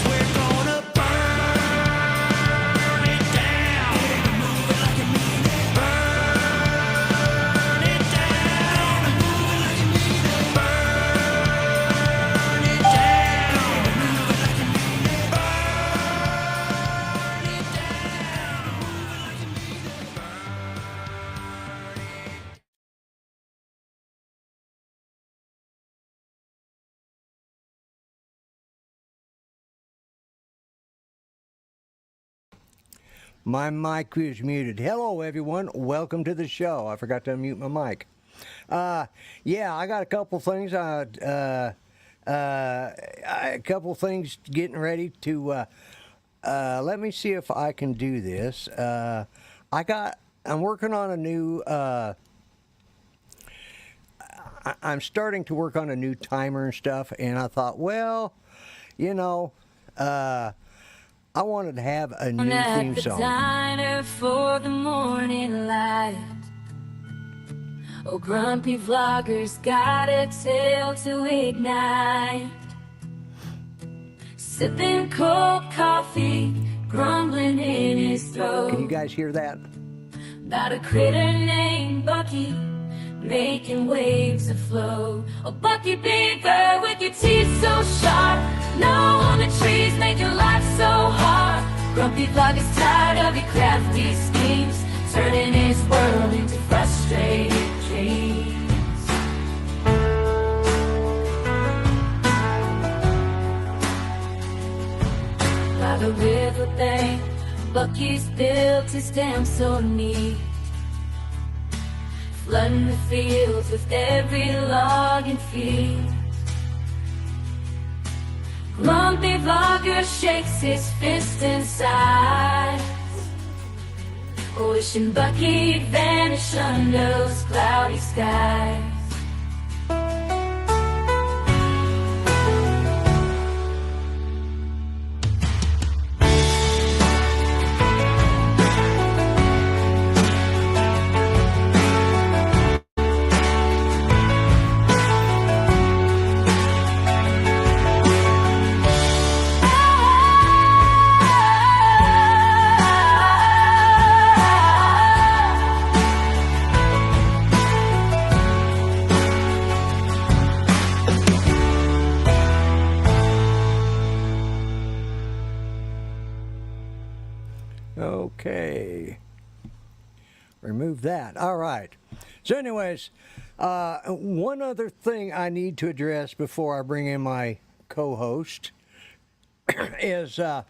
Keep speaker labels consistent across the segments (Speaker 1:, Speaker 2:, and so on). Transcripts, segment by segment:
Speaker 1: We're gonna burn it down. Move it like a My mic is muted. Hello, everyone. Welcome to the show. I forgot to unmute my mic. Yeah, I got a couple things. A couple things getting ready to. Let me see if I can do this. I'm working on a new. I'm starting to work on a new timer and stuff, and I thought, well, you know, I wanted to have a new theme song.
Speaker 2: Diner for the morning light. Oh, grumpy vloggers got a tale to ignite. Sipping cold coffee, grumbling in his throat.
Speaker 1: Can you guys hear that?
Speaker 2: About a critter named Bucky, making waves afloat. Oh, Bucky Beaver, with your teeth so sharp, no on the trees make your life so hard. Grumpy vlogger's tired of your crafty schemes, turning his world into frustrated dreams. By the riverbank, Bucky's built his dam so neat, flooding the fields with every log and field. Grumpy vlogger shakes his fist inside, wishing Bucky'd vanish under those cloudy skies.
Speaker 1: Okay. Remove that. All right. So anyways, one other thing I need to address before I bring in my co-host is I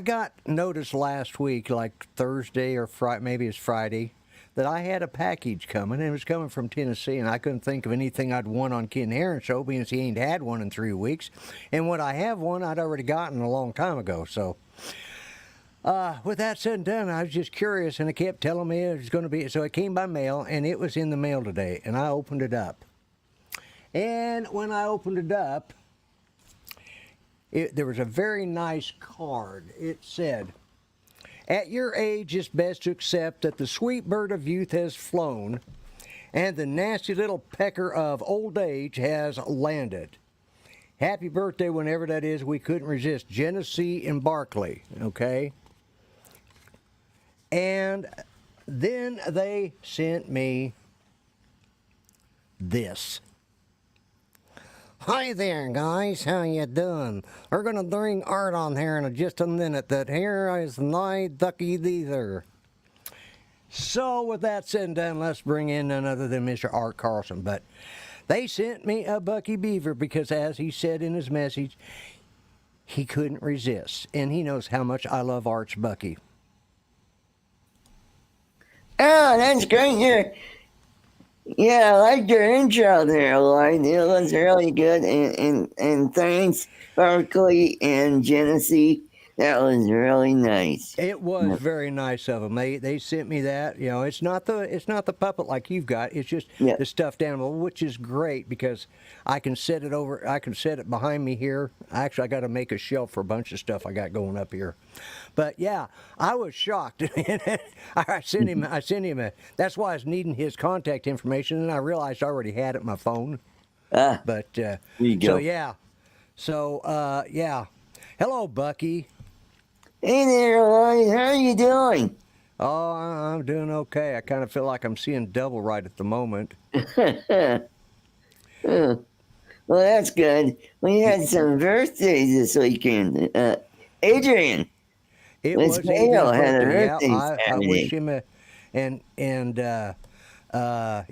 Speaker 1: got notice last week, like Thursday or Friday, maybe it's Friday, that I had a package coming, and it was coming from Tennessee, and I couldn't think of anything I'd want on Ken Heron Show, because he ain't had one in 3 weeks. And what I have one, I'd already gotten a long time ago, so... with that said and done, I was just curious, and it kept telling me it was going to be, so it came by mail, and it was in the mail today, and I opened it up. And when I opened it up, there was a very nice card. It said, "At your age, it's best to accept that the sweet bird of youth has flown, and the nasty little pecker of old age has landed. Happy birthday, whenever that is. We couldn't resist. Genesee and Barkley." Okay? And then they sent me this. "Hi there, guys. How you doing? We're going to bring art on here in just a minute. That here is my ducky thither." So with that said and done, let's bring in none other than Mr. Art Carlson. But they sent me a Bucky Beaver because, as he said in his message, he couldn't resist. And he knows how much I love Art's Bucky.
Speaker 3: Oh, that's great. Yeah, I like your intro there, Lloyd. It was really good. And thanks, Berkeley and Genesee. That was really nice.
Speaker 1: It was very nice of them. They sent me that. You know, it's not the puppet like you've got. It's just the stuffed animal, which is great because I can set it over. I can set it behind me here. Actually, I got to make a shelf for a bunch of stuff I got going up here. But yeah, I was shocked. I sent him a. That's why I was needing his contact information, and I realized I already had it on my phone. But
Speaker 3: there you go.
Speaker 1: So yeah. Hello, Bucky.
Speaker 3: Hey there, Lloyd. How are you doing?
Speaker 1: Oh, I'm doing okay. I kind of feel like I'm seeing double right at the moment.
Speaker 3: Well, that's good. We had some birthdays this weekend. Adrian.
Speaker 1: It
Speaker 3: Miss
Speaker 1: was
Speaker 3: Mayo
Speaker 1: Adrian's
Speaker 3: had a
Speaker 1: birthday.
Speaker 3: birthday
Speaker 1: I
Speaker 3: Saturday.
Speaker 1: wish him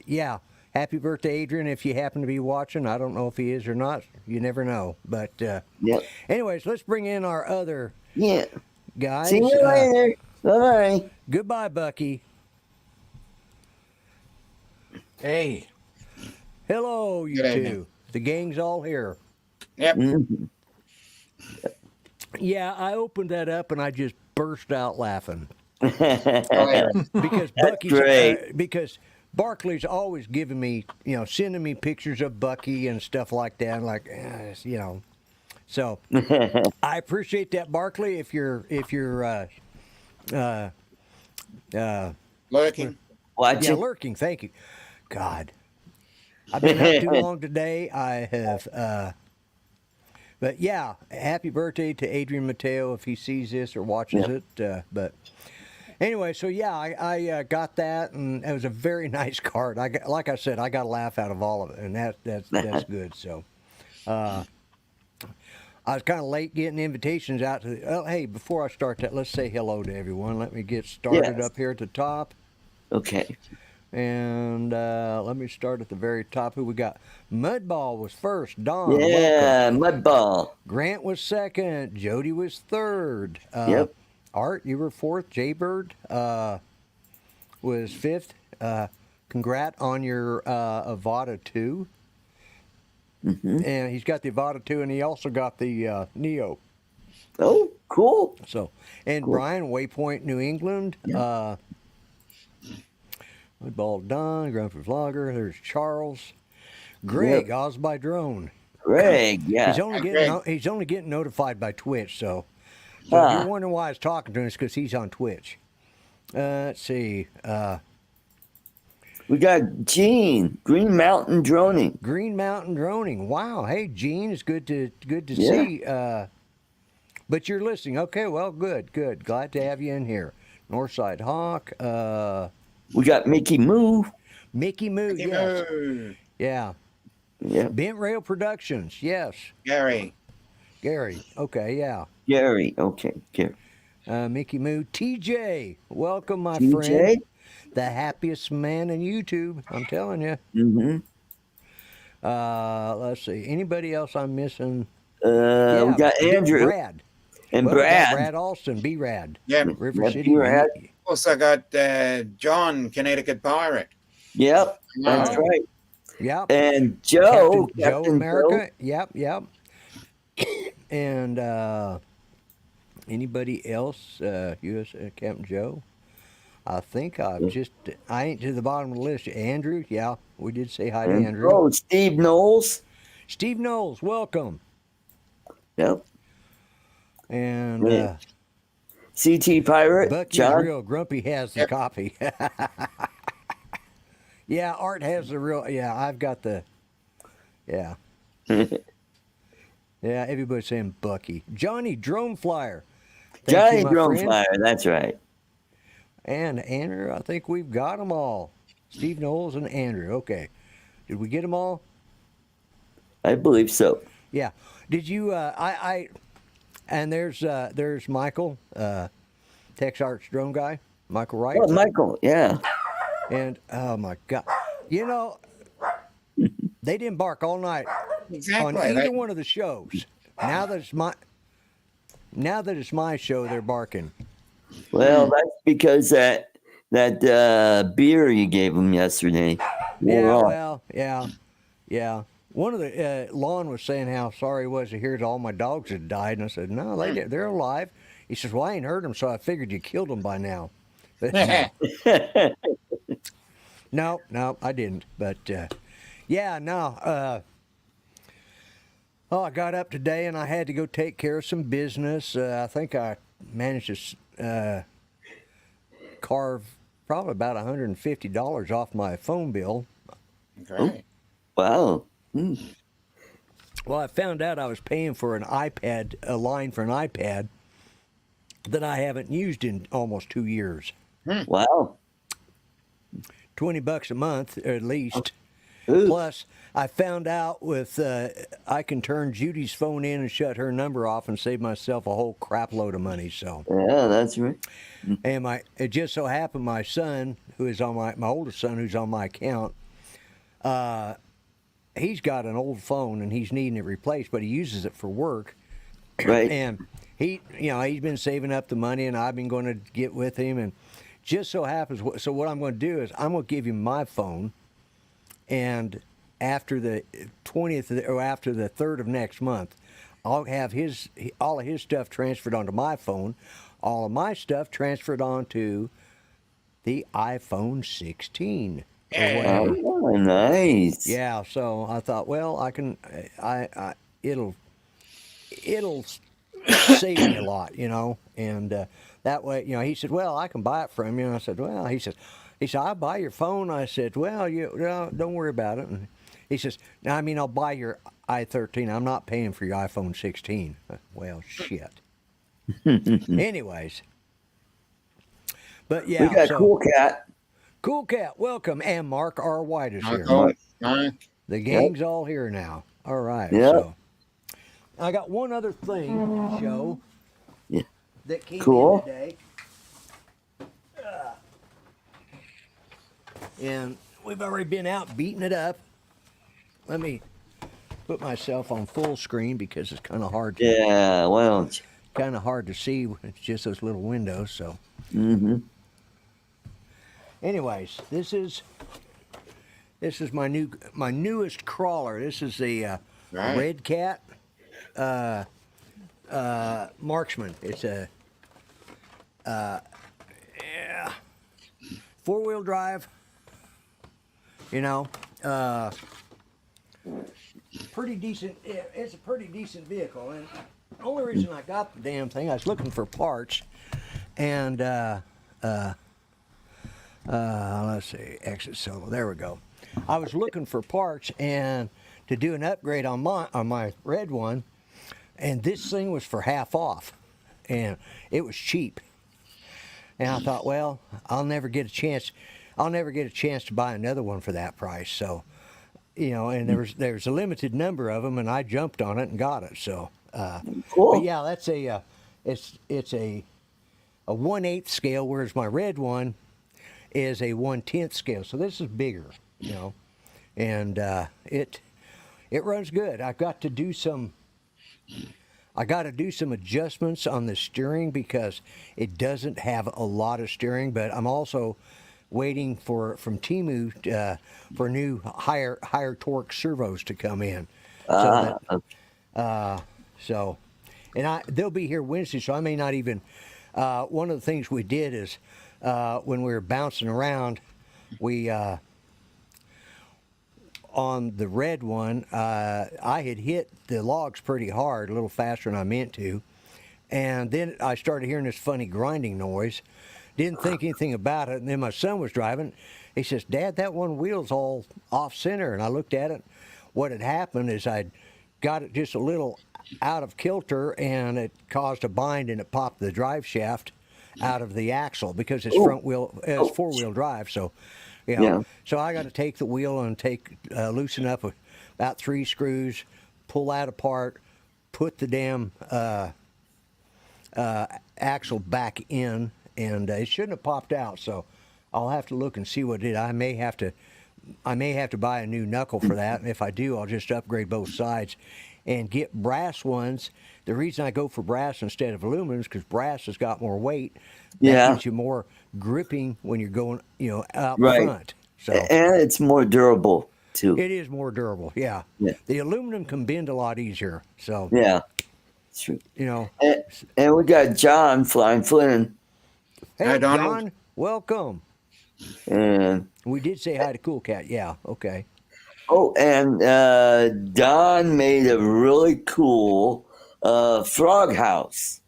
Speaker 1: yeah. Happy birthday, Adrian, if you happen to be watching. I don't know if he is or not. You never know. But
Speaker 3: Yep.
Speaker 1: anyways, let's bring in our other
Speaker 3: Yeah.
Speaker 1: guys.
Speaker 3: See you later. Bye-bye.
Speaker 1: Goodbye, Bucky.
Speaker 4: Hey.
Speaker 1: Hello, you
Speaker 4: Good
Speaker 1: two.
Speaker 4: evening.
Speaker 1: The gang's all here.
Speaker 4: Yep.
Speaker 3: Mhm.
Speaker 1: Yeah, I opened that up and I just burst out laughing
Speaker 4: Hilarious.
Speaker 1: because
Speaker 3: That's great.
Speaker 1: because Barkley's always giving me, sending me pictures of Bucky and stuff like that. And like, so I appreciate that, Barkley. If you're
Speaker 4: Lurking.
Speaker 3: Watch
Speaker 1: yeah,
Speaker 3: it.
Speaker 1: lurking. Thank you. God, I've been up too long today. I have. But yeah, happy birthday to Adrian Mateo if he sees this or watches it. But anyway, so yeah, I got that, and it was a very nice card. Like I said, I got a laugh out of all of it, and that's good. So I was kind of late getting invitations out to. Oh, hey, before I start that, let's say hello to everyone. Let me get started
Speaker 3: Yes.
Speaker 1: up here at the top.
Speaker 3: Okay.
Speaker 1: And let me start at the very top. Who we got? Mudball was first. Don, welcome.
Speaker 3: Yeah, mudball.
Speaker 1: Grant was second. Jody was third.
Speaker 3: Yep.
Speaker 1: Art, you were fourth. Jaybird was fifth. Congrats on your Avada 2. And he's got the Avada 2, and he also got the Neo.
Speaker 3: Oh, cool.
Speaker 1: So, and
Speaker 3: Cool.
Speaker 1: Bryan, Waypoint, New England. Mudball Don, Grumpy Vlogger. There's Charles. Greg, Oz by Drone.
Speaker 3: Greg, yeah.
Speaker 1: He's only getting notified by Twitch, so if you're wondering why I was talking to him, it's because he's on Twitch. Let's see.
Speaker 3: We got Gene, Green Mountain Droning.
Speaker 1: Green Mountain Droning. Wow. Hey, Gene, it's good to
Speaker 3: Yeah.
Speaker 1: see. But you're listening. Okay, well, good. Glad to have you in here. Northside Hawk.
Speaker 3: We got Mickey Moo.
Speaker 1: Mickey Moo. Yes.
Speaker 4: Moo.
Speaker 1: Yeah.
Speaker 3: Yeah.
Speaker 1: Bent Rail Productions. Yes.
Speaker 4: Gary.
Speaker 1: Gary. Okay. Yeah.
Speaker 3: Gary. Okay. Gary.
Speaker 1: Mickey Moo. TJ. Welcome, my
Speaker 3: TJ?
Speaker 1: friend. The happiest man in YouTube. I'm telling you.
Speaker 3: Mm-hmm.
Speaker 1: Let's see. Anybody else I'm missing?
Speaker 3: We got Andrew
Speaker 1: Brad.
Speaker 3: and
Speaker 1: Well, we got
Speaker 3: Brad.
Speaker 1: Brad Alston. B-Rad.
Speaker 4: Yep.
Speaker 1: River
Speaker 3: Yep,
Speaker 1: City.
Speaker 3: Brad.
Speaker 4: Also got John, Connecticut Pirate.
Speaker 3: Yep. That's
Speaker 4: Wow.
Speaker 3: right.
Speaker 1: Yep.
Speaker 3: And Joe.
Speaker 1: Captain Joe
Speaker 3: Captain
Speaker 1: America. Yep. And anybody else? U.S. Captain Joe. I think I ain't to the bottom of the list. Andrew. Yeah, we did say hi to
Speaker 3: And,
Speaker 1: Andrew.
Speaker 3: oh, Steve Knowles.
Speaker 1: Steve Knowles, welcome.
Speaker 3: Yep.
Speaker 1: And
Speaker 3: Yeah. CT Pirate.
Speaker 1: Bucky's
Speaker 3: John.
Speaker 1: real. Grumpy has the copy. Yeah, Art has the real. Yeah, I've got the. Yeah. Yeah, everybody's saying Bucky. Johnny Drone Flyer. Thank
Speaker 3: Johnny
Speaker 1: you, my
Speaker 3: Drone
Speaker 1: friend.
Speaker 3: Flyer. That's right.
Speaker 1: And Andrew, I think we've got them all. Steve Knowles and Andrew. Okay. Did we get them all?
Speaker 3: I believe so.
Speaker 1: Yeah. Did you? And there's Michael, Tex Arts drone guy, Michael Wright.
Speaker 3: Oh, Michael. Yeah.
Speaker 1: And oh my God, they didn't bark all night
Speaker 4: Exactly.
Speaker 1: on either one of the shows. Now that it's my show, they're barking.
Speaker 3: Well, that's because that beer you gave him yesterday. wore
Speaker 1: Yeah,
Speaker 3: off.
Speaker 1: well, yeah. One of the Lon was saying how sorry he was to hear that all my dogs had died, and I said, no, they're alive. He says, well, I ain't heard them, so I figured you killed them by now. But, no, I didn't. But yeah, no. I got up today and I had to go take care of some business. I think I managed to carve probably about $150 off my phone bill.
Speaker 4: Great.
Speaker 3: Wow.
Speaker 1: Well, I found out I was paying for an iPad, a line for an iPad that I haven't used in almost 2 years.
Speaker 3: Wow.
Speaker 1: $20 a month at least.
Speaker 3: Ooh.
Speaker 1: Plus, I found out with I can turn Judy's phone in and shut her number off and save myself a whole crap load of money. So,
Speaker 3: Yeah, that's right.
Speaker 1: and it just so happened my son, who is on my oldest son, who's on my account, he's got an old phone and he's needing it replaced, but he uses it for work.
Speaker 3: Right.
Speaker 1: And he's been saving up the money, and I've been going to get with him, and just so happens. So what I'm going to do is I'm going to give him my phone, and after the 20th or after the 3rd of next month, I'll have all of his stuff transferred onto my phone, all of my stuff transferred onto the iPhone 16 or whatever.
Speaker 3: Oh, nice.
Speaker 1: Yeah, so I thought, well, it'll save me a lot, and that way, he said, well, I can buy it from you. And I said, well, he said, I'll buy your phone. I said, well, no, don't worry about it. And he says, no, I'll buy your i13. I'm not paying for your iPhone 16. Well, shit. Anyways. But yeah.
Speaker 3: We got Cool Cat.
Speaker 1: Cool Cat, welcome. And Mark R. White is here.
Speaker 4: Mark.
Speaker 1: The gang's all here now. All right.
Speaker 3: Yep.
Speaker 1: So I got one other thing to show that came in today. And we've already been out beating it up. Let me put myself on full screen because it's kind of hard to
Speaker 3: why don't you?
Speaker 1: Kind of hard to see. It's just those little windows, so. Anyways, this is my newest crawler. This is the Red Cat Marksman. It's a 4-wheel drive. Pretty decent. It's a pretty decent vehicle, and the only reason I got the damn thing, I was looking for parts, and let's see, exit solo. There we go. I was looking for parts and to do an upgrade on my red one, and this thing was for half off, and it was cheap. And I thought, well, I'll never get a chance to buy another one for that price. So, and there's a limited number of them, and I jumped on it and got it. So,
Speaker 3: cool.
Speaker 1: But yeah, that's it's a 1/8 scale, whereas my red one is a 1/10 scale. So this is bigger, and it runs good. I got to do some adjustments on the steering because it doesn't have a lot of steering, but I'm also waiting from Temu for new higher torque servos to come in. And they'll be here Wednesday, so I may not even. One of the things we did is when we were bouncing around, we on the red one, I had hit the logs pretty hard, a little faster than I meant to, and then I started hearing this funny grinding noise. Didn't think anything about it, and then my son was driving. He says, "Dad, that one wheel's all off center." And I looked at it. What had happened is I'd got it just a little out of kilter, and it caused a bind, and it popped the drive shaft out of the axle because it's it's 4-wheel drive. So, So I got to take the wheel and loosen up about 3 screws, pull that apart, put the damn axle back in. And it shouldn't have popped out, so I'll have to look and see what it did. I may have to buy a new knuckle for that, and if I do, I'll just upgrade both sides and get brass ones. The reason I go for brass instead of aluminum is because brass has got more weight. That gives you more gripping when you're going, out front. So
Speaker 3: and it's more durable too.
Speaker 1: It is more durable. Yeah. The aluminum can bend a lot easier. So
Speaker 3: it's true.
Speaker 1: And
Speaker 3: we got John Flying Flynn.
Speaker 1: Hey,
Speaker 4: hi, Donald.
Speaker 1: John, welcome.
Speaker 3: And
Speaker 1: we did say hi to Cool Cat. Yeah, okay.
Speaker 3: Oh, and Don made a really cool frog house.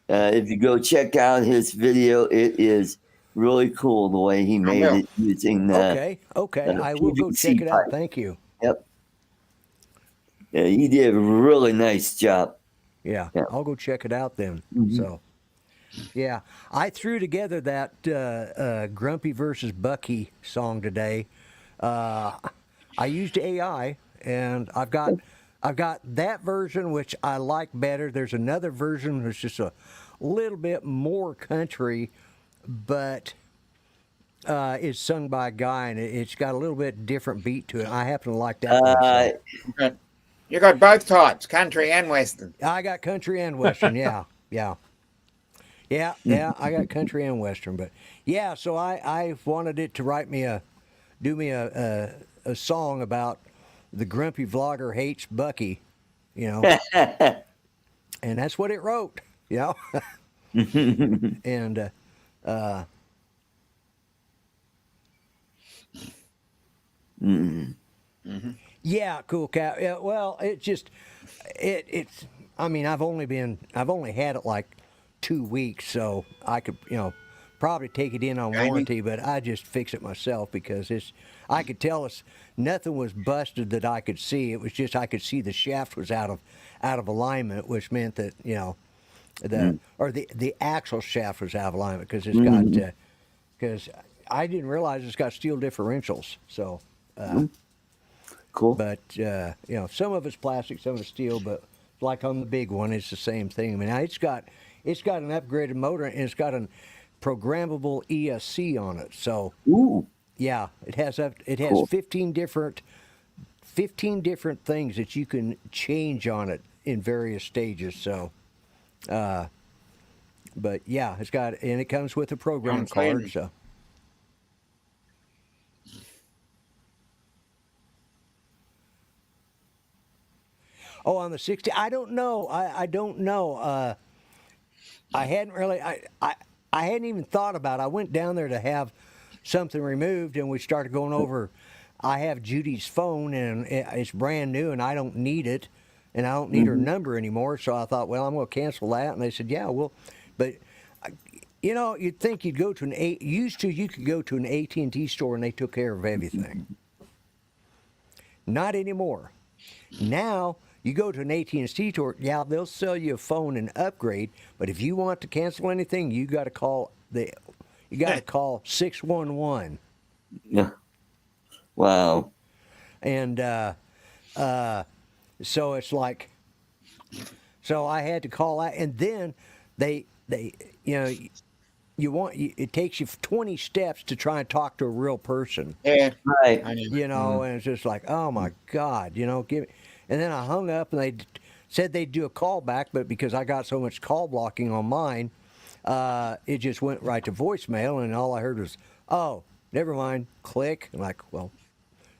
Speaker 3: If you go check out his video, it is really cool the way he made it using
Speaker 1: Okay. I will go check it out.
Speaker 3: pipe.
Speaker 1: Thank you.
Speaker 3: Yep. Yeah, he did a really nice job.
Speaker 1: Yeah. I'll go check it out then. So, yeah, I threw together that Grumpy versus Bucky song today. I used AI, and I've got that version which I like better. There's another version that's just a little bit more country, but it's sung by a guy, and it's got a little bit different beat to it. I happen to like that one. So.
Speaker 4: Okay. You got both types, country and western.
Speaker 1: I got country and western. Yeah, yeah, yeah, yeah. I got country and western, but yeah. So I wanted it to do me a song about the grumpy vlogger hates Bucky, you know, and that's what it wrote, you know, and yeah, cool cat. Yeah, well, it's. I mean, I've only had it like 2 weeks, so I could, probably take it in on
Speaker 4: Jamie?
Speaker 1: warranty, but I just fix it myself because I could tell nothing was busted that I could see. It was just I could see the shaft was out of alignment, which meant that the axle shaft was out of alignment because it's got because I didn't realize it's got steel differentials. So,
Speaker 3: Cool.
Speaker 1: but some of it's plastic, some of it's steel, but like on the big one, it's the same thing. I mean, it's got an upgraded motor and it's got a programmable ESC on it. So,
Speaker 3: Ooh.
Speaker 1: yeah, it has
Speaker 3: Cool.
Speaker 1: 15 different things that you can change on it in various stages. So, but yeah, and it comes with a program card.
Speaker 4: Clean.
Speaker 1: So. Oh, on the 60, I don't know. I don't know. I hadn't really. I hadn't even thought about it. I went down there to have something removed, and we started going over. I have Judy's phone, and it's brand new, and I don't need it, and I don't need her number anymore. So I thought, well, I'm going to cancel that. And they said, yeah, well, but you'd think you'd go to you could go to an AT&T store and they took care of everything. Not anymore. Now you go to an AT&T store, yeah, they'll sell you a phone and upgrade, but if you want to cancel anything, you got to call 611.
Speaker 3: Yeah. Wow.
Speaker 1: And so it's like, so I had to call out, and then they it takes you 20 steps to try and talk to a real person.
Speaker 4: Yeah,
Speaker 3: Right.
Speaker 4: I know.
Speaker 1: And it's just like, oh my God, give me. And then I hung up, and they said they'd do a call back, but because I got so much call blocking on mine, it just went right to voicemail, and all I heard was, oh, never mind, click. I'm like, well,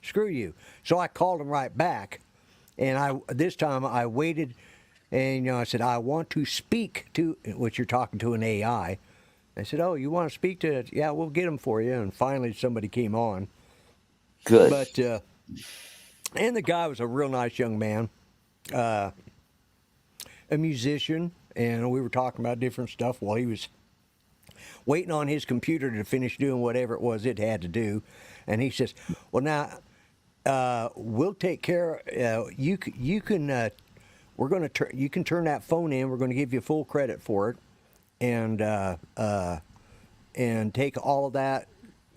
Speaker 1: screw you. So I called them right back, and this time I waited, and I said, I want to speak to, which you're talking to an AI. They said, oh, you want to speak to it? Yeah, we'll get them for you. And finally somebody came on.
Speaker 3: Good.
Speaker 1: But, and the guy was a real nice young man, a musician, and we were talking about different stuff while he was waiting on his computer to finish doing whatever it was it had to do. And he says, well, now, we'll take care you can we're going to you can turn that phone in. We're going to give you full credit for it, and take all of that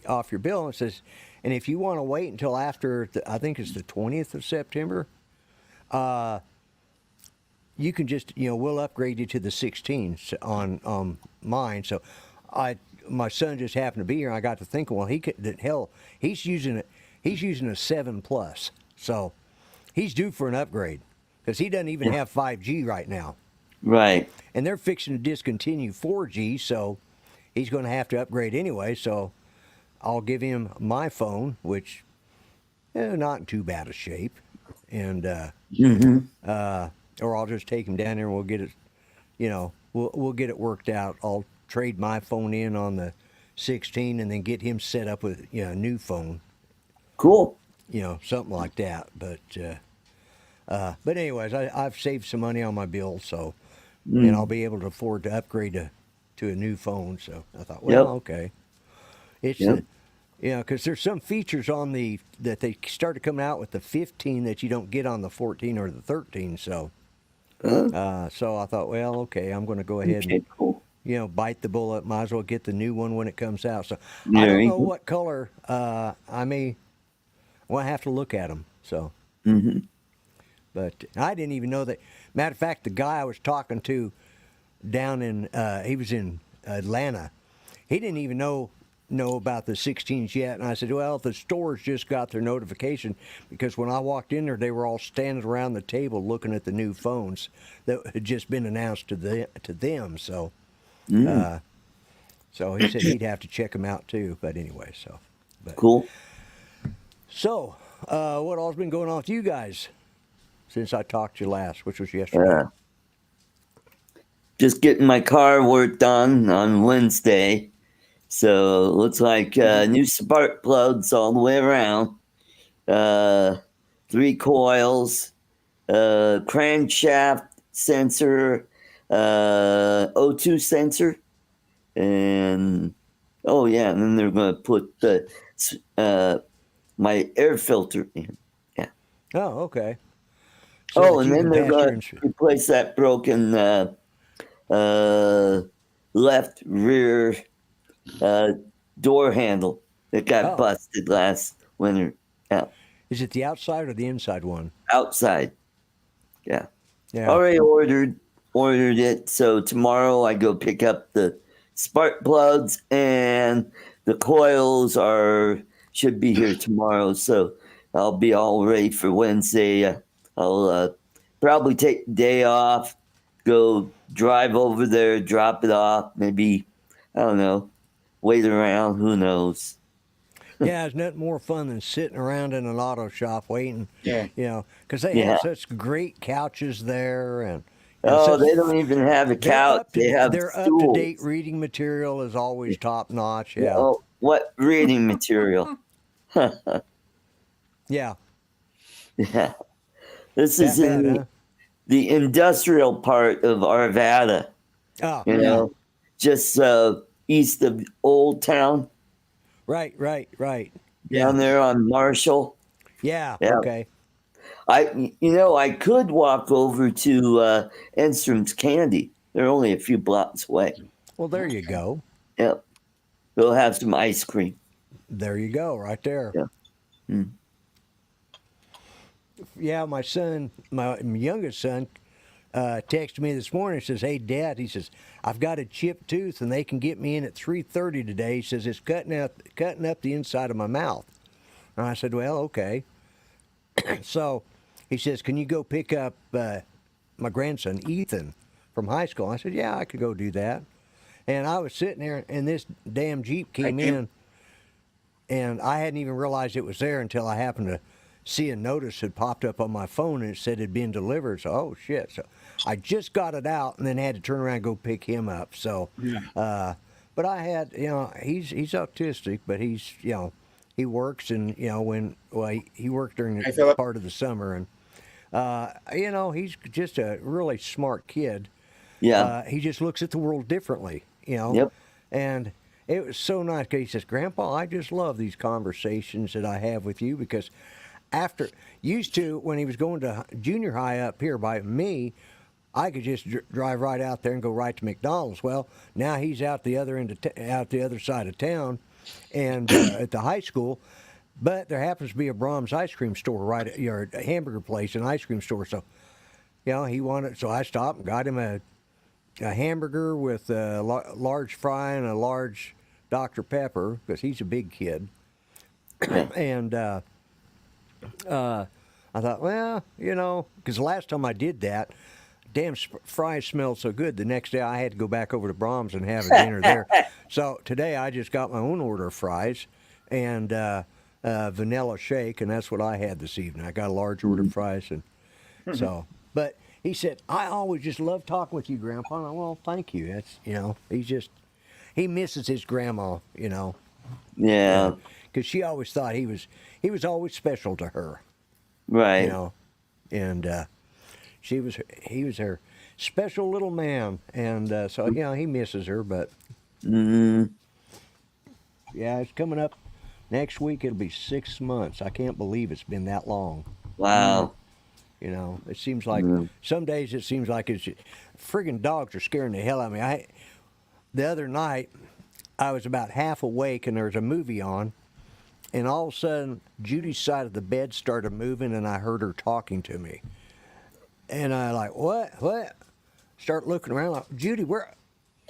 Speaker 1: off your bill. And it says, and if you want to wait until after I think it's the 20th of September, you can just we'll upgrade you to the 16 on mine. So my son just happened to be here, and I got to thinking, well, he's using a 7 Plus, so he's due for an upgrade because he doesn't even have 5G right now.
Speaker 3: Right.
Speaker 1: And they're fixing to discontinue 4G, so he's going to have to upgrade anyway. So I'll give him my phone, which not in too bad a shape, and or I'll just take him down there and we'll get it. We'll get it worked out. I'll trade my phone in on the 16 and then get him set up with a new phone.
Speaker 3: Cool.
Speaker 1: Something like that. But anyways, I've saved some money on my bill, so and I'll be able to afford to upgrade to a new phone. So I thought, well, okay, it's because there's some features on that they started coming out with the 15 that you don't get on the 14 or the 13. So so I thought, well, okay, I'm going to go ahead and
Speaker 3: cool.
Speaker 1: Bite the bullet. Might as well get the new one when it comes out. So
Speaker 3: Yeah,
Speaker 1: I don't know what color. I have to look at them. So. But I didn't even know that. Matter of fact, the guy I was talking to down in, he was in Atlanta. He didn't even know know about the 16s yet. And I said, well, the stores just got their notification because when I walked in there, they were all standing around the table looking at the new phones that had just been announced to them. So, so he said he'd have to check them out too. But anyway,
Speaker 3: Cool.
Speaker 1: So, what all's been going on with you guys since I talked to you last, which was yesterday?
Speaker 3: Just getting my car worked on Wednesday. So it looks like new spark plugs all the way around. 3 coils, crankshaft sensor, O2 sensor, and and then they're going to put my air filter in. Yeah.
Speaker 1: Oh, okay. So
Speaker 3: and then they're going to replace that broken left rear door handle that got busted last winter. Yeah.
Speaker 1: Is it the outside or the inside one?
Speaker 3: Outside. Yeah.
Speaker 1: Yeah.
Speaker 3: Already ordered it. So tomorrow I go pick up the spark plugs, and the coils should be here tomorrow. So I'll be all ready for Wednesday. I'll probably take the day off, go drive over there, drop it off. Maybe, I don't know, wait around. Who knows?
Speaker 1: Yeah, it's nothing more fun than sitting around in an auto shop waiting.
Speaker 4: Yeah.
Speaker 1: You know, because they have such great couches there, and
Speaker 3: they don't even have a couch.
Speaker 1: Their
Speaker 3: stools.
Speaker 1: up-to-date reading material is always top notch. Yeah.
Speaker 3: Oh, what reading material?
Speaker 1: Yeah.
Speaker 3: Yeah. This is in the industrial part of Arvada.
Speaker 1: Oh,
Speaker 3: you know, just east of Old Town.
Speaker 1: Right.
Speaker 3: Down there on Marshall.
Speaker 1: Yeah. Okay.
Speaker 3: I could walk over to Enstrom's Candy. They're only a few blocks away.
Speaker 1: Well, there you go.
Speaker 3: Yep. We'll have some ice cream.
Speaker 1: There you go, right there.
Speaker 3: Yeah. Mm.
Speaker 1: Yeah, my youngest son, texted me this morning. He says, "Hey, Dad," he says, "I've got a chipped tooth, and they can get me in at 3:30 today." He says, "It's cutting up the inside of my mouth." And I said, "Well, okay." So he says, "Can you go pick up my grandson Ethan from high school?" I said, "Yeah, I could go do that." And I was sitting there, and this damn Jeep came in, and I hadn't even realized it was there until I happened to see a notice had popped up on my phone, and it said it had been delivered. So, oh shit! So I just got it out, and then had to turn around and go pick him up. So, but I had, he's autistic, but he's, he works, and he worked during the part of the summer, and he's just a really smart kid.
Speaker 3: Yeah.
Speaker 1: He just looks at the world differently,
Speaker 3: Yep.
Speaker 1: And it was so nice because he says, "Grandpa, I just love these conversations that I have with you because used to, when he was going to junior high up here by me, I could just drive right out there and go right to McDonald's. Well, now he's out the other end out the other side of town, and at the high school. But there happens to be a Brahms ice cream store or a hamburger place, an ice cream store. So, he wanted. So I stopped and got him a hamburger with a large fry and a large Dr. Pepper because he's a big kid, and. I thought, well, because the last time I did that, damn fries smelled so good. The next day I had to go back over to Brahms and have a dinner there. So today I just got my own order of fries and vanilla shake, and that's what I had this evening. I got a large order of fries, and so. But he said, "I always just love talking with you, Grandpa." And I, well, thank you. That's he misses his grandma,
Speaker 3: Yeah.
Speaker 1: Because she always thought he was always special to her.
Speaker 3: Right.
Speaker 1: And he was her special little man. And so, he misses her. But, yeah, it's coming up next week. It'll be 6 months. I can't believe it's been that long.
Speaker 3: Wow.
Speaker 1: It seems like some days it seems like it's friggin' dogs are scaring the hell out of me. The other night, I was about half awake and there was a movie on. And all of a sudden, Judy's side of the bed started moving, and I heard her talking to me. And I what? Start looking around, like, Judy, where?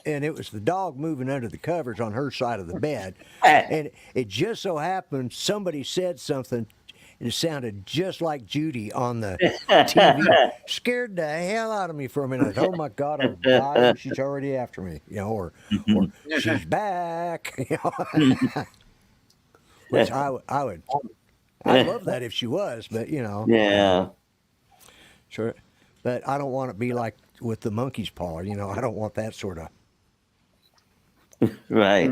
Speaker 1: and it was the dog moving under the covers on her side of the bed. And it just so happened somebody said something, and it sounded just like Judy on the TV. Scared the hell out of me for a minute. Oh my God, I'm dying. She's already after me, or she's back. Which I'd love that if she was, but
Speaker 3: Yeah.
Speaker 1: sure. But I don't want to be like with the monkey's paw. I don't want that sort of.
Speaker 3: Right.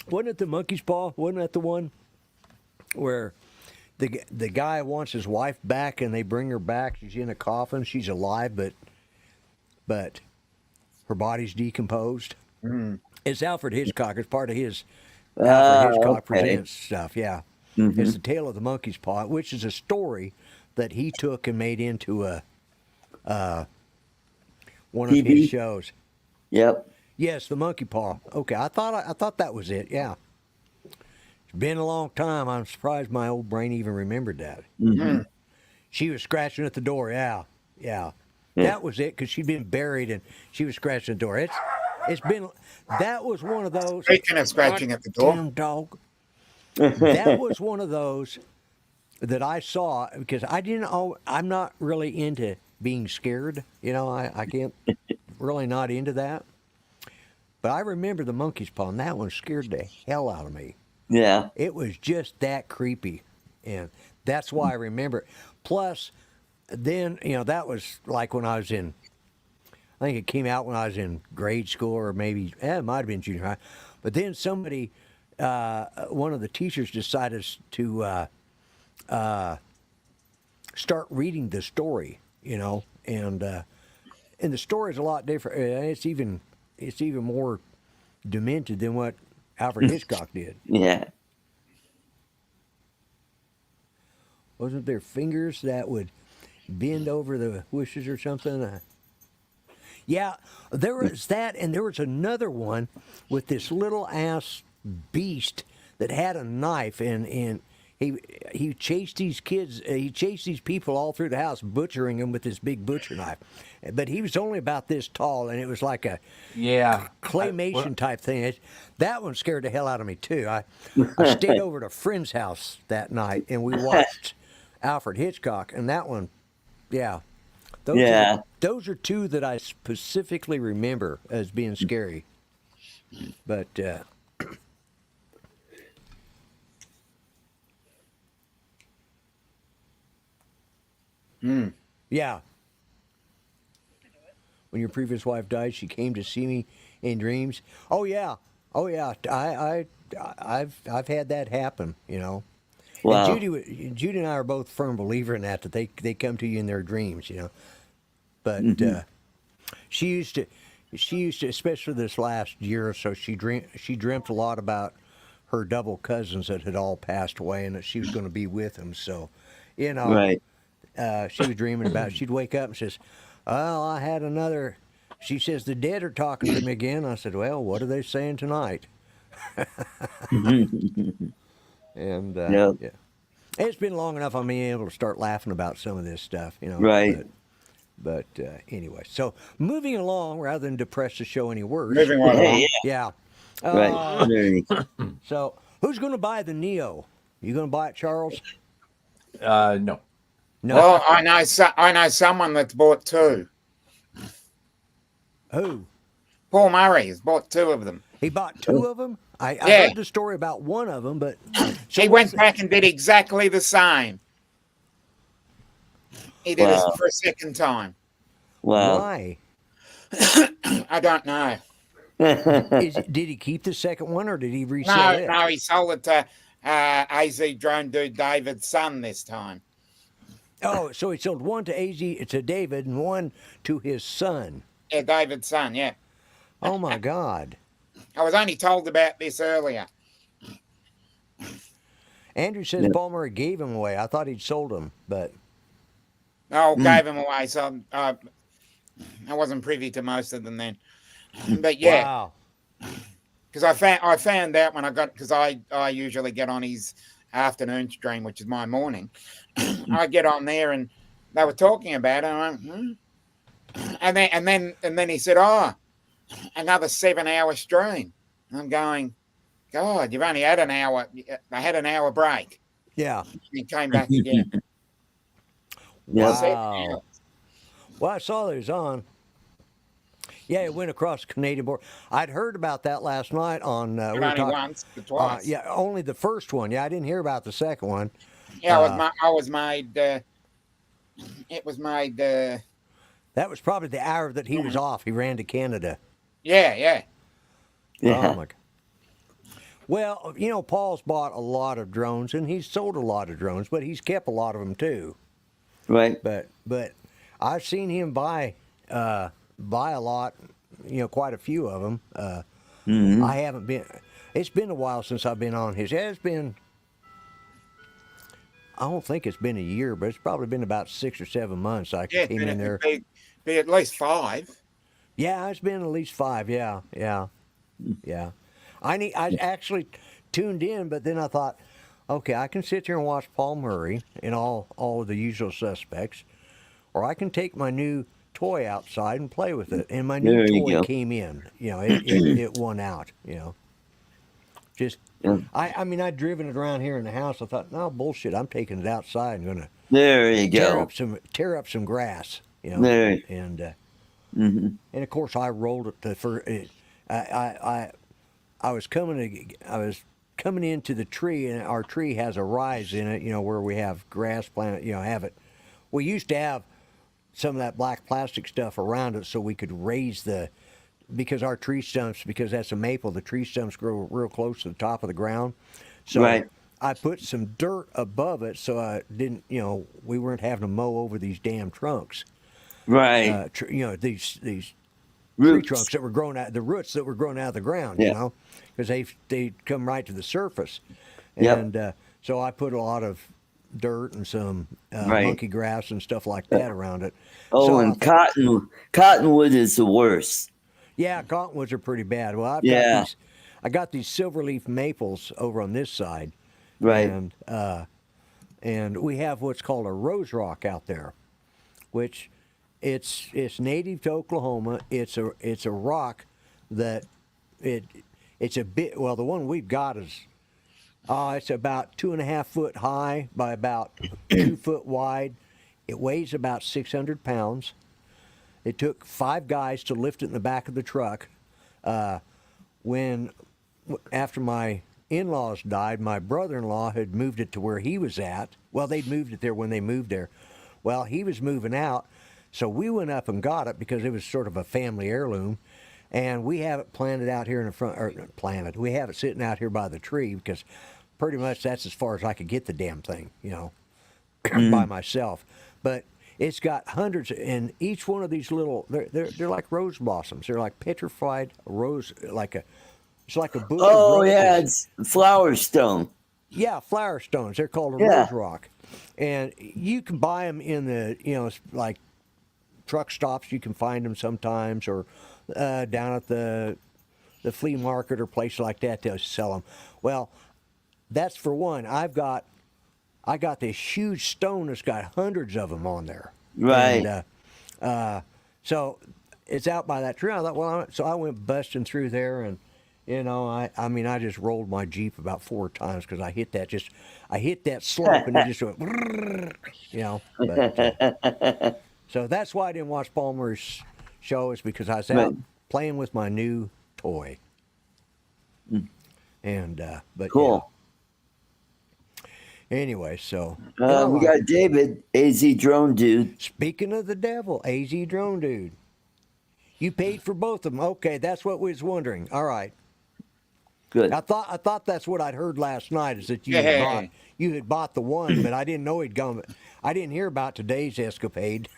Speaker 1: Wasn't it the monkey's paw? Wasn't that the one where the guy wants his wife back and they bring her back? She's in a coffin. She's alive, but her body's decomposed. It's Alfred Hitchcock. It's part of his Alfred Hitchcock Presents stuff. Yeah, it's the Tale of the Monkey's Paw, which is a story that he took and made into one of his shows.
Speaker 3: Yep.
Speaker 1: Yes, the monkey paw. Okay, I thought that was it. Yeah, it's been a long time. I'm surprised my old brain even remembered that. She was scratching at the door. Yeah. That was it, because she'd been buried and she was scratching the door. It's been, that was one of those.
Speaker 4: Speaking of scratching at the door,
Speaker 1: Damn dog. That was one of those that I saw, because I'm not really into being scared. I can't really, not into that. But I remember the monkey's paw, and that one scared the hell out of me.
Speaker 3: Yeah.
Speaker 1: It was just that creepy, and that's why I remember it. Plus, then, that was like when I was in, I think it came out when I was in grade school, or maybe, it might have been junior high. But then somebody, one of the teachers decided to start reading the story, and the story is a lot different. It's even more demented than what Alfred Hitchcock did.
Speaker 3: Yeah.
Speaker 1: Wasn't there fingers that would bend over the bushes or something? Yeah, there was that, and there was another one with this little ass beast that had a knife, and he chased these kids, he chased these people all through the house, butchering them with this big butcher knife. But he was only about this tall, and it was like a claymation type thing. That one scared the hell out of me too. I stayed over at a friend's house that night, and we watched Alfred Hitchcock, and that one, yeah. Those are two that I specifically remember as being scary. But yeah. When your previous wife died, she came to see me in dreams. Oh yeah. I've had that happen.
Speaker 3: Wow.
Speaker 1: And Judy and I are both firm believer in that they come to you in their dreams. But she used to, especially this last year or so, she dreamt a lot about her double cousins that had all passed away, and that she was going to be with them. So,
Speaker 3: Right.
Speaker 1: She was dreaming about it. She'd wake up and says, "Well, I had another." She says, "The dead are talking to me again." I said, "Well, what are they saying tonight?" And yeah, it's been long enough I'm being able to start laughing about some of this stuff,
Speaker 3: Right.
Speaker 1: But anyway, so moving along, rather than depress the show any worse.
Speaker 4: moving right along.
Speaker 1: Yeah.
Speaker 3: Right.
Speaker 1: So who's going to buy the Neo? You going to buy it, Charles?
Speaker 5: No.
Speaker 1: No.
Speaker 4: Well, I know someone that's bought two.
Speaker 1: Who?
Speaker 4: Paul Murray has bought two of them.
Speaker 1: He bought two of them? I
Speaker 4: Yeah.
Speaker 1: heard the story about one of them, but
Speaker 4: He went back and did exactly the same. He did it for a second time.
Speaker 3: Wow.
Speaker 1: why?
Speaker 4: I don't know.
Speaker 1: Did he keep the second one, or did he resell it?
Speaker 4: No, he sold it to AZ Drone Dude David's son this time.
Speaker 1: Oh, so he sold one to David and one to his son.
Speaker 4: Yeah, David's son, yeah.
Speaker 1: Oh my God.
Speaker 4: I was only told about this earlier.
Speaker 1: Andrew says Paul Murray gave him away. I thought he'd sold them, but
Speaker 4: Gave him away, so I wasn't privy to most of them then. But yeah,
Speaker 1: wow.
Speaker 4: because I found out when I got, because I usually get on his afternoon stream, which is my morning. I get on there and they were talking about it. And I went, and then he said, "Oh, another 7-hour stream. I'm going, God, you've only had an hour. I had an hour break.
Speaker 1: Yeah.
Speaker 4: And came back again.
Speaker 3: Yep.
Speaker 4: 7
Speaker 1: Wow.
Speaker 4: hours.
Speaker 1: Well, I saw that it was on. Yeah, it went across the Canadian border. I'd heard about that last night on.
Speaker 4: But only once or twice.
Speaker 1: Yeah, only the first one. Yeah, I didn't hear about the second one.
Speaker 4: Yeah, I was made. It was made.
Speaker 1: That was probably the hour that he was off. He ran to Canada.
Speaker 4: Yeah.
Speaker 3: Yeah.
Speaker 1: Oh my God. Well, you know, Paul's bought a lot of drones, and he's sold a lot of drones, but he's kept a lot of them too.
Speaker 3: Right.
Speaker 1: But I've seen him buy a lot, you know, quite a few of them. I haven't been. It's been a while since I've been on his. Yeah, it's been. I don't think it's been a year, but it's probably been about 6 or 7 months. I came in there.
Speaker 4: Be at least 5.
Speaker 1: Yeah, it's been at least 5. Yeah. I actually tuned in, but then I thought, okay, I can sit here and watch Paul Murray and all of the usual suspects, or I can take my new toy outside and play with it. And my new
Speaker 3: There you
Speaker 1: toy
Speaker 3: go.
Speaker 1: came in. You know, it won out. You know, just I mean, I'd driven it around here in the house. I thought, no bullshit, I'm taking it outside and gonna
Speaker 3: There you
Speaker 1: tear
Speaker 3: go.
Speaker 1: up some grass. You know,
Speaker 3: There.
Speaker 1: and
Speaker 3: Mhm.
Speaker 1: and of course I rolled it to for it. I was coming into the tree, and our tree has a rise in it, you know, where we have grass planted, you know, have it. We used to have some of that black plastic stuff around it so we could raise because our tree stumps, because that's a maple, the tree stumps grow real close to the top of the ground. So
Speaker 3: Right.
Speaker 1: I put some dirt above it so I didn't, you know, we weren't having to mow over these damn trunks.
Speaker 3: Right.
Speaker 1: You know, these tree
Speaker 3: Roots.
Speaker 1: trunks that were growing out, the roots that were growing out of the ground,
Speaker 3: Yeah.
Speaker 1: you know, because they come right to the surface.
Speaker 3: Yep.
Speaker 1: And so I put a lot of dirt and some
Speaker 3: Right.
Speaker 1: monkey grass and stuff like that around it.
Speaker 3: Oh,
Speaker 1: So I
Speaker 3: and
Speaker 1: thought,
Speaker 3: cottonwood is the worst.
Speaker 1: yeah, cottonwoods are pretty bad. Well,
Speaker 3: Yeah.
Speaker 1: I got these silverleaf maples over on this side,
Speaker 3: Right.
Speaker 1: and we have what's called a rose rock out there, which it's native to Oklahoma. It's a rock that it's a bit, well, the one we've got is it's about 2.5 foot high by about 2 foot wide. It weighs about 600 pounds. It took 5 guys to lift it in the back of the truck. After my in-laws died, my brother-in-law had moved it to where he was at. Well, they'd moved it there when they moved there. Well, he was moving out, so we went up and got it because it was sort of a family heirloom. And we have it planted out here in the front, or not planted. We have it sitting out here by the tree because pretty much that's as far as I could get the damn thing, you know, by myself. But it's got hundreds, and each one of these little, they're like rose blossoms. They're like petrified rose, it's like a bush of
Speaker 3: Oh
Speaker 1: roses.
Speaker 3: yeah, it's flower stone.
Speaker 1: Yeah, flower stones. They're called a
Speaker 3: Yeah.
Speaker 1: rose rock. And you can buy them in the, you know, like truck stops. You can find them sometimes, or down at the flea market or place like that. They'll sell them. Well, that's for one. I got this huge stone that's got hundreds of them on there.
Speaker 3: Right.
Speaker 1: And, so it's out by that tree. I thought, well, so I went busting through there, and you know, I mean, I just rolled my Jeep about 4 times because I hit that slope and it just went, you know. But, so that's why I didn't watch Palmer's show, is because I was out
Speaker 3: Right.
Speaker 1: playing with my new toy. And but
Speaker 3: Cool.
Speaker 1: yeah. Anyway, so
Speaker 3: We got David, AZ Drone Dude.
Speaker 1: speaking of the devil, AZ Drone Dude, you paid for both of them. Okay, that's what we was wondering. All right.
Speaker 3: Good.
Speaker 1: I thought that's what I'd heard last night, is that you
Speaker 4: Yeah.
Speaker 1: had bought the one, but I didn't know he'd gone. I didn't hear about today's escapade.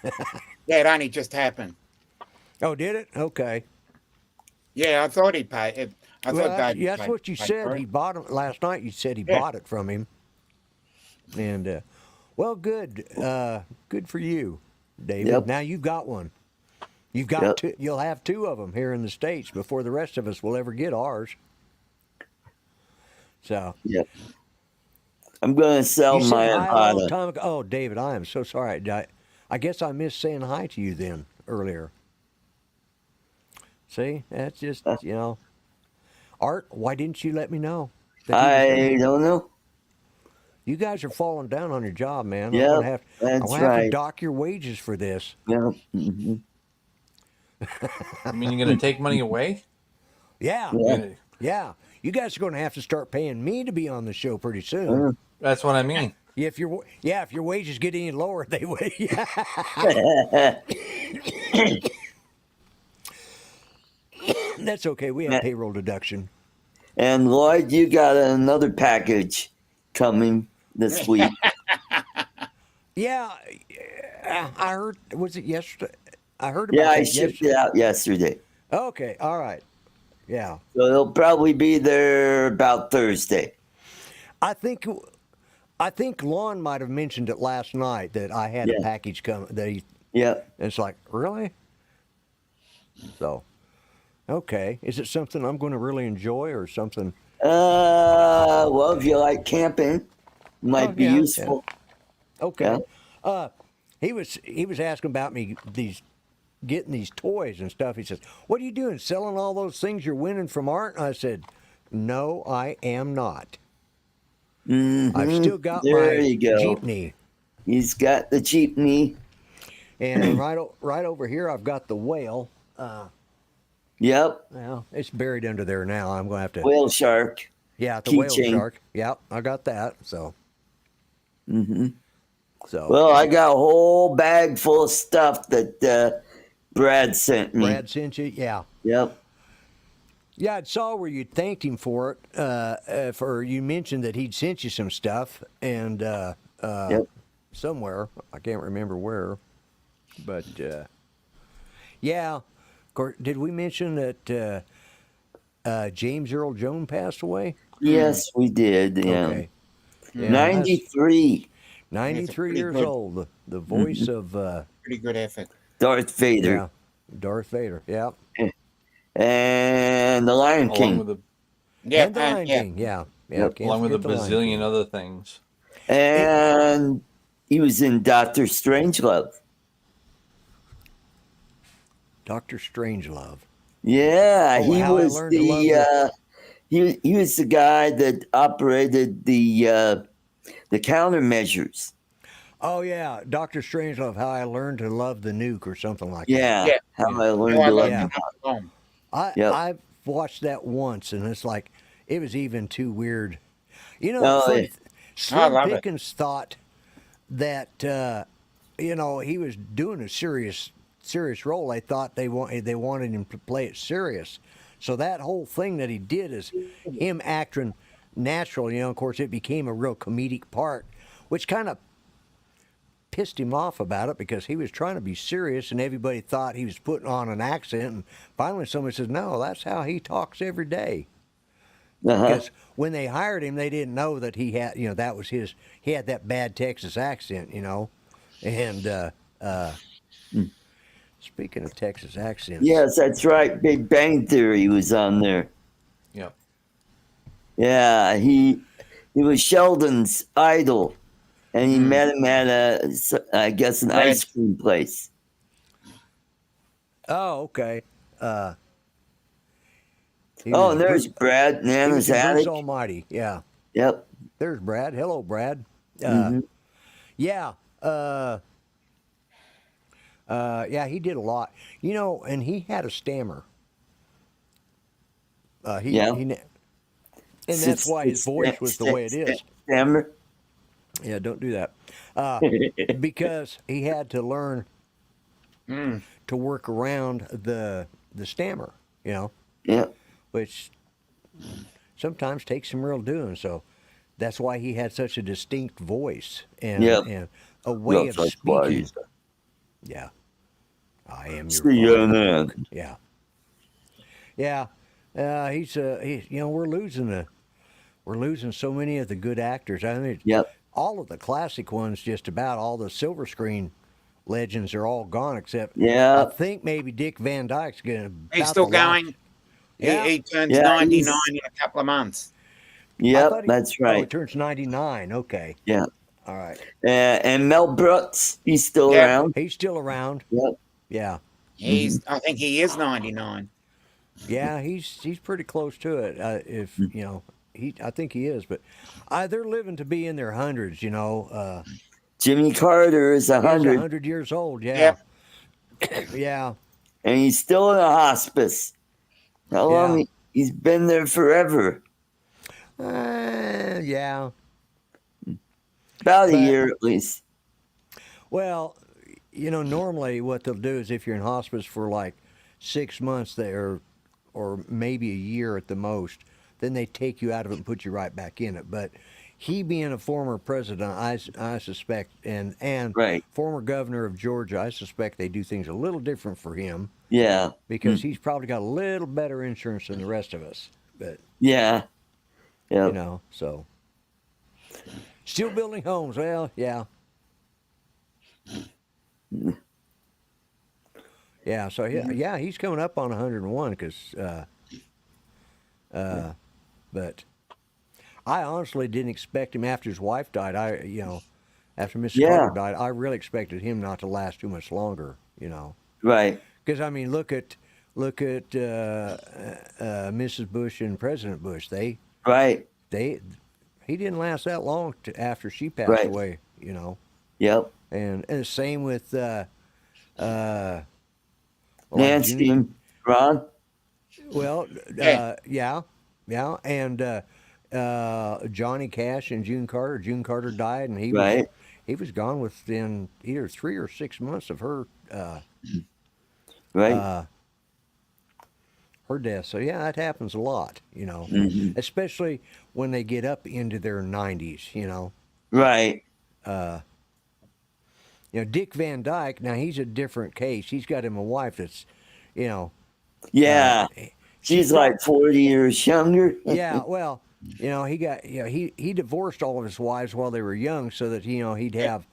Speaker 4: Yeah, it only just happened.
Speaker 1: Oh, did it? Okay.
Speaker 4: Yeah, I thought he'd pay it. I
Speaker 1: Well,
Speaker 4: thought Dave
Speaker 1: that's
Speaker 4: paid-
Speaker 1: what you
Speaker 4: paid
Speaker 1: said.
Speaker 4: for
Speaker 1: He
Speaker 4: it.
Speaker 1: bought it last night. You said he
Speaker 4: Yeah.
Speaker 1: bought it from him. And well, good. Good for you, David.
Speaker 3: Yep.
Speaker 1: Now you've got one. You've got
Speaker 3: Yep.
Speaker 1: two. You'll have 2 of them here in the States before the rest of us will ever get ours. So
Speaker 3: Yep. I'm gonna sell
Speaker 1: you
Speaker 3: my
Speaker 1: said hi a long
Speaker 3: Armada.
Speaker 1: time ago. Oh, David, I am so sorry. I guess I missed saying hi to you then earlier. See, that's just Art. Why didn't you let me know? That he was
Speaker 3: I don't know.
Speaker 1: You guys are falling down on your job, man.
Speaker 3: Yep,
Speaker 1: I'm
Speaker 3: that's
Speaker 1: gonna have to
Speaker 3: right.
Speaker 1: dock your wages for this.
Speaker 3: Yeah. hmm
Speaker 5: You mean you're going to take money away?
Speaker 1: Yeah,
Speaker 3: Yeah.
Speaker 5: You're gonna-
Speaker 1: yeah. You guys are going to have to start paying me to be on the show pretty soon.
Speaker 5: That's what I mean.
Speaker 1: If your wages get any lower, they will. That's okay. We have payroll deduction.
Speaker 3: And Lloyd, you got another package coming this week.
Speaker 1: Yeah, I heard. Was it yesterday? I heard
Speaker 3: Yeah,
Speaker 1: about
Speaker 3: I
Speaker 1: that
Speaker 3: shipped
Speaker 1: yesterday.
Speaker 3: it out yesterday.
Speaker 1: Okay, all right. Yeah,
Speaker 3: So it'll probably be there about Thursday.
Speaker 1: I think Lon might have mentioned it last night that I had a
Speaker 3: Yeah.
Speaker 1: package come.
Speaker 3: Yeah.
Speaker 1: It's like, really? So, okay. Is it something I'm going to really enjoy or something?
Speaker 3: Well, if you like camping, might
Speaker 1: Oh,
Speaker 3: be
Speaker 1: yeah,
Speaker 3: useful.
Speaker 1: Okay.
Speaker 3: Yeah.
Speaker 1: He was asking about me getting these toys and stuff. He says, "What are you doing? Selling all those things you're winning from Art?" I said, "No, I am not. I've still got
Speaker 3: There
Speaker 1: my
Speaker 3: you go.
Speaker 1: jeepney,
Speaker 3: He's got the jeepney.
Speaker 1: and right over here I've got the whale.
Speaker 3: Yep.
Speaker 1: Well, it's buried under there now. I'm going to have to.
Speaker 3: Whale shark.
Speaker 1: Yeah, the whale
Speaker 3: keychain.
Speaker 1: shark. Yep, I got that. So. So
Speaker 3: Well, I got a whole bag full of stuff that Brad sent me.
Speaker 1: Brad sent you. Yeah.
Speaker 3: Yep.
Speaker 1: Yeah, I saw where you thanked him for it. For you mentioned that he'd sent you some stuff, and
Speaker 3: Yep.
Speaker 1: somewhere I can't remember where, but yeah. Of course, did we mention that James Earl Jones passed away?
Speaker 3: Yes, we did. Yeah.
Speaker 1: Okay. Yeah,
Speaker 3: 93.
Speaker 1: 93
Speaker 4: pretty
Speaker 1: years
Speaker 4: good-
Speaker 1: old. The voice of
Speaker 4: Pretty good effort.
Speaker 3: Darth Vader.
Speaker 1: yeah, Darth Vader. Yeah.
Speaker 3: And the Lion
Speaker 5: Along
Speaker 3: King.
Speaker 5: with a
Speaker 4: Yeah,
Speaker 1: And the Lion King. Yeah. Yeah.
Speaker 3: Yep.
Speaker 1: can't
Speaker 5: along with a
Speaker 1: forget the Lion King.
Speaker 5: bazillion other things.
Speaker 3: And he was in Doctor Strangelove.
Speaker 1: Dr. Strangelove.
Speaker 3: Yeah,
Speaker 1: Oh,
Speaker 3: he
Speaker 1: How I
Speaker 3: was
Speaker 1: Learned to Love
Speaker 3: he was the guy that operated the countermeasures.
Speaker 1: Oh yeah, Doctor Strangelove. How I Learned to Love the Nuke or something like that.
Speaker 3: Yeah,
Speaker 4: Yeah.
Speaker 3: how I learned
Speaker 4: Oh, I
Speaker 3: to love
Speaker 4: love
Speaker 1: Yeah.
Speaker 3: him.
Speaker 4: that.
Speaker 1: I've watched that once, and it's like it was even too weird. You know,
Speaker 3: Oh,
Speaker 1: funny,
Speaker 3: yeah.
Speaker 1: Slim
Speaker 4: love it.
Speaker 1: Pickens thought that he was doing a serious role. They thought they wanted him to play it serious. So that whole thing that he did is him acting natural. You know, of course, it became a real comedic part, which kind of pissed him off about it because he was trying to be serious and everybody thought he was putting on an accent. And finally, somebody says, "No, that's how he talks every day."
Speaker 3: Uh-huh.
Speaker 1: Because when they hired him, they didn't know that he had, that was his. He had that bad Texas accent, And speaking of Texas accents,
Speaker 3: Yes, that's right. Big Bang Theory was on there.
Speaker 5: Yep.
Speaker 3: Yeah, he was Sheldon's idol, and he met him at I guess an
Speaker 4: Right.
Speaker 3: ice cream place.
Speaker 1: Oh, okay. He
Speaker 3: Oh,
Speaker 1: was
Speaker 3: and there's
Speaker 1: Bruce-
Speaker 3: Brad,
Speaker 1: he was
Speaker 3: Nana's
Speaker 1: in Bruce
Speaker 3: attic.
Speaker 1: Almighty. Yeah,
Speaker 3: Yep.
Speaker 1: there's Brad. Hello, Brad.
Speaker 3: Mhm.
Speaker 1: Yeah. Yeah, he did a lot. And he had a stammer.
Speaker 3: Yeah.
Speaker 1: And that's why his voice was the way it is.
Speaker 3: Stammer.
Speaker 1: Yeah, don't do that. Because he had to learn to work around the stammer,
Speaker 3: Yep.
Speaker 1: which sometimes takes some real doing. So that's why he had such a distinct voice and,
Speaker 3: Yep.
Speaker 1: and a way of
Speaker 3: That's
Speaker 1: speaking.
Speaker 3: why.
Speaker 1: Yeah. I am your
Speaker 3: See you
Speaker 1: father.
Speaker 3: then.
Speaker 1: Yeah. Yeah. We're losing so many of the good actors. I mean,
Speaker 3: Yep.
Speaker 1: all of the classic ones, just about all the silver screen legends are all gone, except
Speaker 3: Yeah.
Speaker 1: I think maybe Dick Van Dyke's going to.
Speaker 4: He's still going.
Speaker 1: Yeah.
Speaker 4: He turns
Speaker 3: Yeah,
Speaker 4: 99
Speaker 3: he's-
Speaker 4: in a couple of months.
Speaker 3: Yep, that's
Speaker 1: Oh, he
Speaker 3: right.
Speaker 1: turns 99. Okay.
Speaker 3: Yeah.
Speaker 1: All right.
Speaker 3: And Mel Brooks, he's still
Speaker 4: Yeah.
Speaker 3: around.
Speaker 1: He's still around.
Speaker 3: Yep.
Speaker 1: Yeah.
Speaker 4: I think he is 99.
Speaker 1: Yeah, he's pretty close to it. If you know, I think he is. But they're living to be in their hundreds. You know,
Speaker 3: Jimmy Carter is
Speaker 1: he's
Speaker 3: 100,
Speaker 1: 100 years old. Yeah,
Speaker 4: Yep.
Speaker 1: yeah,
Speaker 3: and he's still in a hospice. How long?
Speaker 1: Yeah.
Speaker 3: He's been there forever.
Speaker 1: yeah.
Speaker 3: About a
Speaker 1: But-
Speaker 3: year at least.
Speaker 1: Well, you know, normally what they'll do is if you're in hospice for like 6 months there, or maybe a year at the most, then they take you out of it and put you right back in it. But he being a former president, I suspect, and
Speaker 3: Right.
Speaker 1: former governor of Georgia, I suspect they do things a little different for him
Speaker 3: Yeah.
Speaker 1: because he's probably got a little better insurance than the rest of us. But
Speaker 3: Yeah. Yeah.
Speaker 1: you know, so still building homes. Well, yeah. Yeah, so yeah, he's coming up on 101 because, but I honestly didn't expect him after his wife died. After Mrs.
Speaker 3: Yeah.
Speaker 1: Carter died, I really expected him not to last too much longer. You know,
Speaker 3: Right.
Speaker 1: because I mean, look at Mrs. Bush and President Bush.
Speaker 3: Right.
Speaker 1: He didn't last that long after she passed
Speaker 3: Right.
Speaker 1: away. You know,
Speaker 3: Yep.
Speaker 1: and the same with
Speaker 3: Nancy and Ron.
Speaker 1: Well,
Speaker 4: Yeah.
Speaker 1: yeah, and Johnny Cash and June Carter. June Carter died, and
Speaker 3: Right.
Speaker 1: he was gone within either 3 or 6 months of her
Speaker 3: Right.
Speaker 1: her death. So yeah, that happens a lot, you know,
Speaker 3: Mm-hmm.
Speaker 1: especially when they get up into their 90s. You know,
Speaker 3: Right.
Speaker 1: Dick Van Dyke. Now he's a different case. He's got him a wife that's, you know,
Speaker 3: Yeah. She's like 40 years younger.
Speaker 1: yeah, well, he divorced all of his wives while they were young, so that he'd have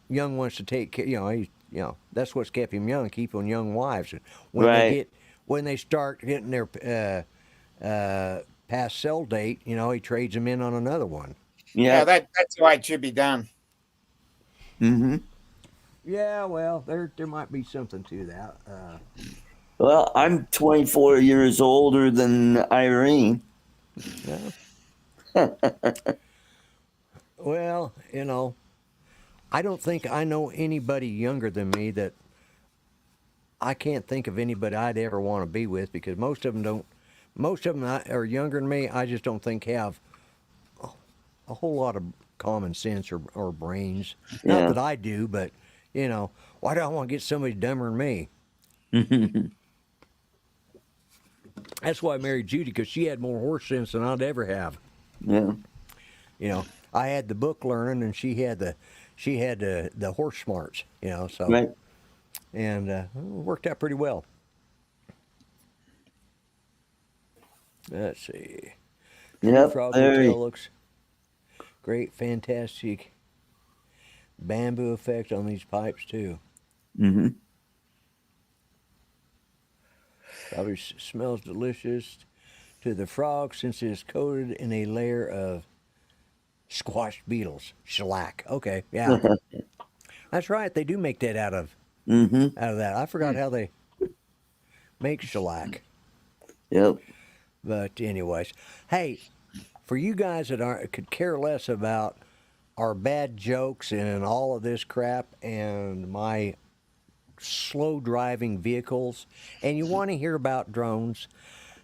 Speaker 1: young ones to take care. That's what's kept him young, keeping young wives. And when they start getting their past sell date, he trades them in on another one.
Speaker 4: Yeah,
Speaker 3: Yeah.
Speaker 4: that's the way it should be done.
Speaker 3: Mm-hmm.
Speaker 1: Yeah, well, there might be something to that.
Speaker 3: Well, I'm 24 years older than Irene.
Speaker 1: Well, I don't think I know anybody younger than me that I can't think of anybody I'd ever want to be with, because most of them don't. Most of them are younger than me. I just don't think have a whole lot of common sense or brains.
Speaker 3: Yeah.
Speaker 1: Not that I do, but why do I want to get somebody dumber than me? That's why I married Judy, because she had more horse sense than I'd ever have.
Speaker 3: Yeah.
Speaker 1: I had the book learning, and she had the horse smarts. So
Speaker 3: Right.
Speaker 1: and it worked out pretty well. Let's see.
Speaker 3: Yep.
Speaker 1: Frog
Speaker 3: Very.
Speaker 1: Hotel looks great, fantastic bamboo effect on these pipes too.
Speaker 3: Mm-hmm.
Speaker 1: Probably smells delicious to the frog since it is coated in a layer of squashed beetles, shellac. Okay, yeah, that's right. They do make that out of that. I forgot how they make shellac.
Speaker 3: Yep.
Speaker 1: But anyways, hey, for you guys that could care less about our bad jokes and all of this crap and my slow driving vehicles, and you want to hear about drones,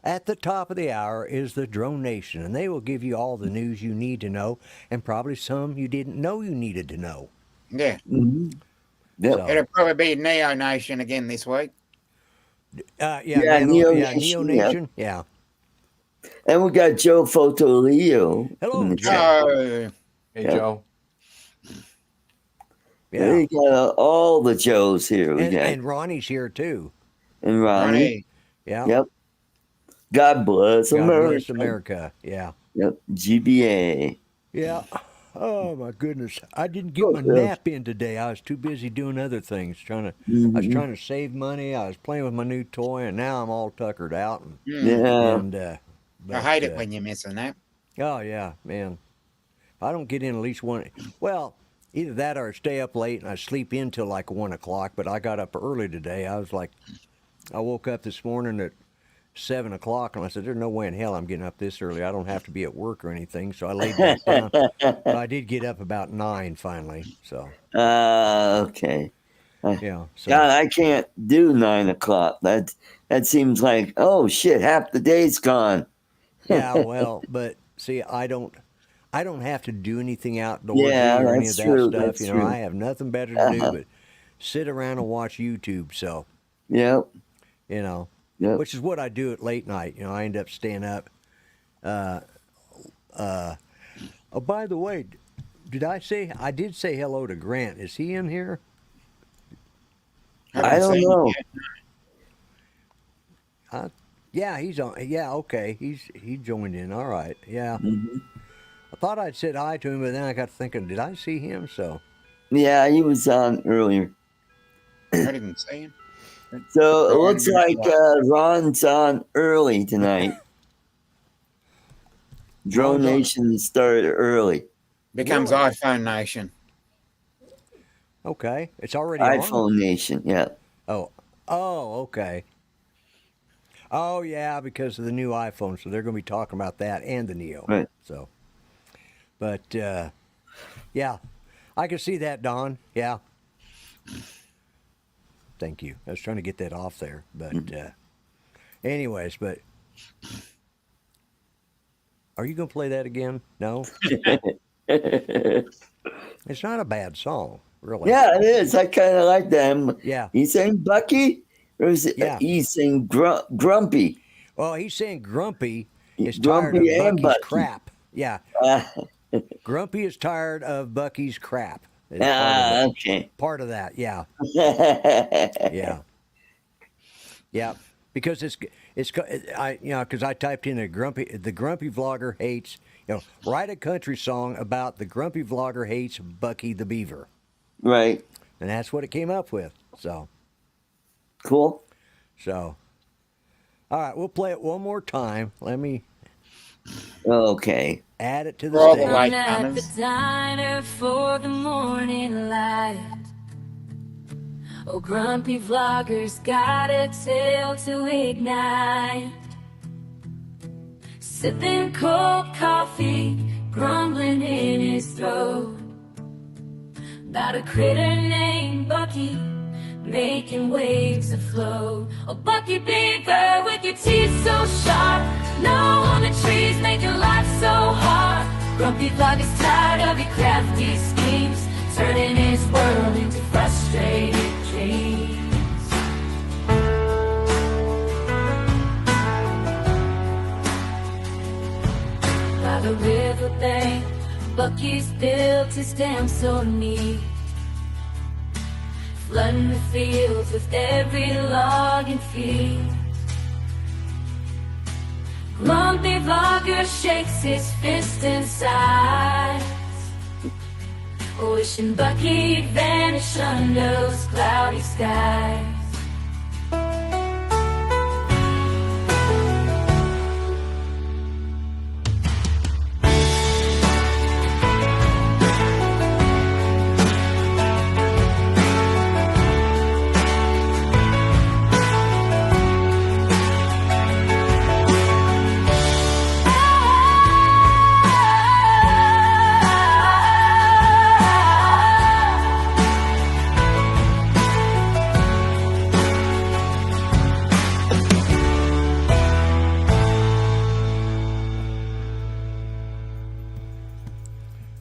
Speaker 1: at the top of the hour is the Drone Nation, and they will give you all the news you need to know, and probably some you didn't know you needed to know.
Speaker 4: Yeah.
Speaker 3: Mm-hmm. Yep.
Speaker 1: So,
Speaker 4: It'll probably be Neo Nation again this week.
Speaker 3: Yeah,
Speaker 1: Neo
Speaker 3: Nation,
Speaker 1: Nation, yeah.
Speaker 3: And we got Joe Fotoleo.
Speaker 1: Hello,
Speaker 3: in the
Speaker 1: Joe.
Speaker 3: chat.
Speaker 4: Oh,
Speaker 5: Hey,
Speaker 3: Yeah.
Speaker 5: Joe.
Speaker 1: Yeah,
Speaker 3: We got all the Joes here. We got
Speaker 1: and Ronnie's here too.
Speaker 3: and Ronnie.
Speaker 4: Ronnie.
Speaker 1: Yeah.
Speaker 3: Yep. God bless
Speaker 1: God
Speaker 3: America.
Speaker 1: bless America. Yeah.
Speaker 3: Yep. GBA.
Speaker 1: Yeah. Oh my goodness! I didn't get
Speaker 3: Oh,
Speaker 1: my
Speaker 3: yes.
Speaker 1: nap in today. I was too busy doing other things. I was trying to save money. I was playing with my new toy, and now I'm all tuckered out.
Speaker 3: Yeah.
Speaker 1: And
Speaker 4: I
Speaker 1: but,
Speaker 4: hate it when you're missing that.
Speaker 1: oh yeah, man. If I don't get in at least one. Well, either that or I stay up late and I sleep in till like 1 o'clock. But I got up early today. I woke up this morning 7 o'clock, and I said, "There's no way in hell I'm getting up this early. I don't have to be at work or anything." So I laid back down. But I did get up about 9 finally. So
Speaker 3: Okay.
Speaker 1: yeah. So
Speaker 3: God, I can't do 9 o'clock. That seems like, oh shit, half the day's gone.
Speaker 1: yeah. Well, but see, I don't have to do anything outdoorsy
Speaker 3: Yeah,
Speaker 1: or any
Speaker 3: that's
Speaker 1: of that
Speaker 3: true.
Speaker 1: stuff.
Speaker 3: That's
Speaker 1: You know,
Speaker 3: true.
Speaker 1: I have nothing better to do but sit around and watch YouTube. So
Speaker 3: Yep.
Speaker 1: you know,
Speaker 3: Yep.
Speaker 1: which is what I do at late night. You know, I end up staying up. Oh, by the way, I did say hello to Grant. Is he in here?
Speaker 3: I don't know.
Speaker 1: Yeah, he's on. Yeah, okay. He joined in. All right. Yeah. I thought I'd said hi to him, but then I got thinking, did I see him? So
Speaker 3: Yeah, he was on earlier.
Speaker 4: I didn't see him.
Speaker 3: So it
Speaker 4: Go on,
Speaker 3: looks
Speaker 4: give it
Speaker 3: like
Speaker 4: a
Speaker 3: Ron's on early tonight. Drone
Speaker 1: Ron's on-
Speaker 3: Nation started early.
Speaker 4: Becomes
Speaker 1: Really?
Speaker 4: iPhone Nation.
Speaker 1: Okay, it's already on.
Speaker 3: iPhone Nation, yeah.
Speaker 1: Oh, okay. Oh yeah, because of the new iPhone, so they're going to be talking about that and the Neo.
Speaker 3: Right.
Speaker 1: So, but yeah, I can see that, Don. Yeah. Thank you. I was trying to get that off there, but anyways, but are you going to play that again? No. It's not a bad song, really.
Speaker 3: Yeah, it is. I kind of like that.
Speaker 1: Yeah.
Speaker 3: He's saying Bucky? Or is it,
Speaker 1: Yeah.
Speaker 3: he's saying Grumpy?
Speaker 1: Well, he's saying Grumpy is tired of
Speaker 3: Grumpy and
Speaker 1: Bucky's
Speaker 3: Bucky.
Speaker 1: crap. Yeah. Grumpy is tired of Bucky's crap. It's
Speaker 3: Okay.
Speaker 1: part of that. Yeah. Yeah. Yeah. Because because I typed in the grumpy vlogger hates, write a country song about the grumpy vlogger hates Bucky the Beaver.
Speaker 3: Right.
Speaker 1: And that's what it came up with. So,
Speaker 3: Cool.
Speaker 1: all right, we'll play it one more time. Let me
Speaker 3: Okay.
Speaker 1: add it to the
Speaker 4: All the
Speaker 1: stage.
Speaker 4: light
Speaker 2: At the
Speaker 4: comers.
Speaker 2: diner for the morning light. Oh, grumpy vlogger's got a tale to ignite. Sipping cold coffee, grumbling in his throat. About a critter named Bucky, making waves afloat. Oh, Bucky Beaver, with your teeth so sharp, no on the trees, making life so hard. Grumpy vlogger's tired of your crafty schemes, turning his world into frustrated dreams. By the riverbank, Bucky's built his dam so neat, flooding the fields with every log and field. Grumpy vlogger shakes his fist and sighs, wishing Bucky'd vanish under those cloudy skies.